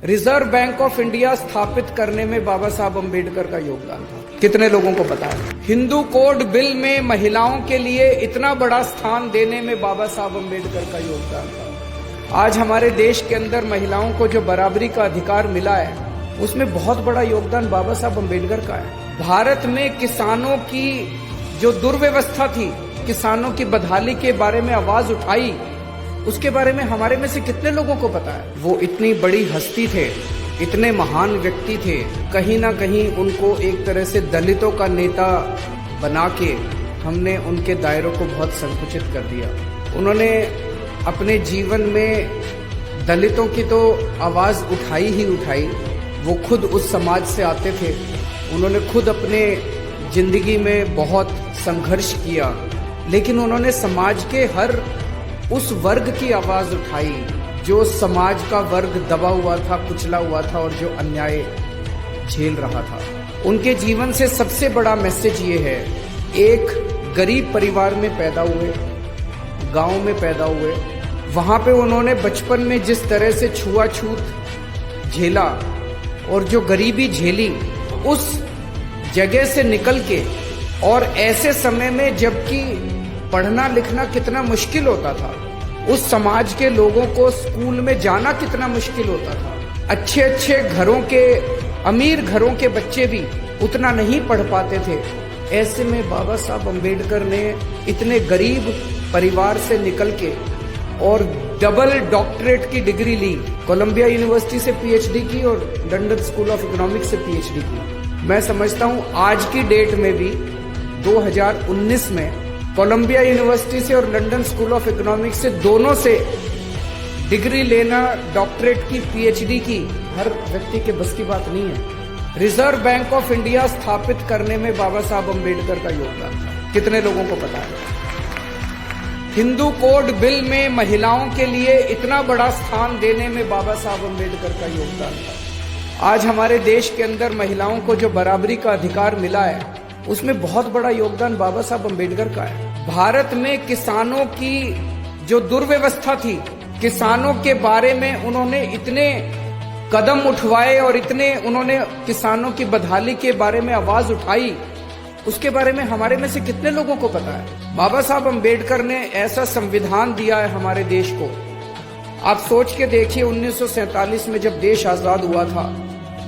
Reserve bank of India स्थापित करने में बाबा साहब अम्बेडकर का योगदान था। कितने लोगों को पता है? हिंदू कोड बिल में महिलाओं के लिए इतना बड़ा स्थान देने में बाबा साहब अम्बेडकर का योगदान था। आज हमारे देश के अंदर महिलाओं को जो बराबरी का अधिकार मिला है, उसमें बहुत बड़ा योगदान बाबा साहब अम्बेडकर का है। भारत में किसानों की जो दुर्व्यवस्था थी, किसानों की बदहाली के बारे में आवाज उठाई, उसके बारे में हमारे में से कितने लोगों को पता है? वो इतनी बड़ी हस्ती थे, इतने महान व्यक्ति थे, कहीं ना कहीं उनको एक तरह से दलितों का नेता बना के हमने उनके दायरों को बहुत संकुचित कर दिया। उन्होंने अपने जीवन में दलितों की तो आवाज उठाई ही उठाई। वो खुद उस समाज से आते थे, उन्होंने खुद अपने जिंदगी में बहुत संघर्ष किया, लेकिन उन्होंने समाज के हर उस वर्ग की आवाज उठाई जो समाज का वर्ग दबा हुआ था, कुचला हुआ था और जो अन्याय झेल रहा था। उनके जीवन से सबसे बड़ा मैसेज ये है, एक गरीब परिवार में पैदा हुए, गांव में पैदा हुए, वहां पे उन्होंने बचपन में जिस तरह से छुआछूत झेला और जो गरीबी झेली, उस जगह से निकल के, और ऐसे समय में जबकि पढ़ना लिखना कितना मुश्किल होता था, उस समाज के लोगों को स्कूल में जाना कितना मुश्किल होता था। अच्छे अच्छे घरों के, अमीर घरों के बच्चे भी उतना नहीं पढ़ पाते थे। ऐसे में बाबा साहब अम्बेडकर ने इतने गरीब परिवार से निकल के और डबल डॉक्टरेट की डिग्री ली, कोलंबिया यूनिवर्सिटी से पीएचडी की और लंदन स्कूल ऑफ इकोनॉमिक्स से पीएचडी की। मैं समझता हूं आज की डेट में भी 2019 में कोलंबिया यूनिवर्सिटी से और लंदन स्कूल ऑफ इकोनॉमिक्स से, दोनों से डिग्री लेना, डॉक्टरेट की, पीएचडी की, हर व्यक्ति के बस की बात नहीं है। रिजर्व बैंक ऑफ इंडिया स्थापित करने में बाबा साहब अम्बेडकर का योगदान था। कितने लोगों को पता है? हिंदू कोड बिल में महिलाओं के लिए इतना बड़ा स्थान देने में बाबा साहब अम्बेडकर का योगदान था। आज हमारे देश के अंदर महिलाओं को जो बराबरी का अधिकार मिला है, उसमें बहुत बड़ा योगदान बाबा साहब अम्बेडकर का है। भारत में किसानों की जो दुर्व्यवस्था थी, किसानों के बारे में उन्होंने इतने कदम उठवाए और इतने उन्होंने किसानों की बदहाली के बारे में आवाज उठाई, उसके बारे में हमारे में से कितने लोगों को पता है? बाबा साहब अम्बेडकर ने ऐसा संविधान दिया है हमारे देश को। आप सोच के देखिए, 1947 में जब देश आजाद हुआ था,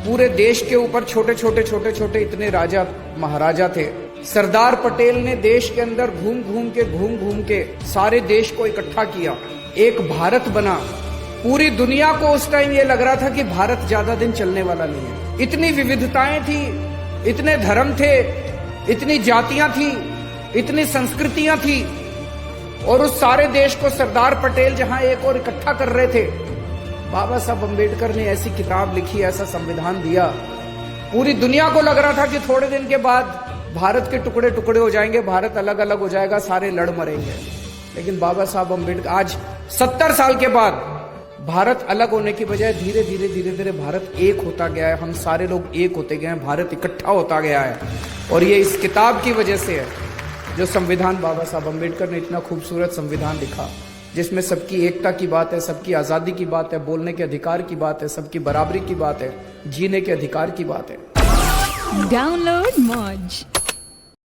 पूरे देश के ऊपर छोटे छोटे इतने राजा महाराजा थे। सरदार पटेल ने देश के अंदर घूम घूम के सारे देश को इकट्ठा किया, एक भारत बना। पूरी दुनिया को उस टाइम ये लग रहा था कि भारत ज्यादा दिन चलने वाला नहीं है। इतनी विविधताएं थी, इतने धर्म थे, इतनी जातियां थी, इतनी संस्कृतियां थी, और उस सारे देश को सरदार पटेल जहां एक और इकट्ठा कर रहे थे, बाबा साहब अम्बेडकर ने ऐसी किताब लिखी, ऐसा संविधान दिया। पूरी दुनिया को लग रहा था कि थोड़े दिन के बाद भारत के टुकड़े टुकड़े हो जाएंगे, भारत अलग अलग हो जाएगा, सारे लड़ मरेंगे। लेकिन बाबा साहब अम्बेडकर, आज 70 साल के बाद भारत अलग होने की बजाय धीरे धीरे भारत एक होता गया है। हम सारे लोग एक होते गए हैं, भारत इकट्ठा होता गया है, और ये इस किताब की वजह से है, जो संविधान बाबा साहब अम्बेडकर ने इतना खूबसूरत संविधान लिखा, जिसमें सबकी एकता की बात है, सबकी आजादी की बात है, बोलने के अधिकार की बात है, सबकी बराबरी की बात है, जीने के अधिकार की बात है। डाउनलोड मौज।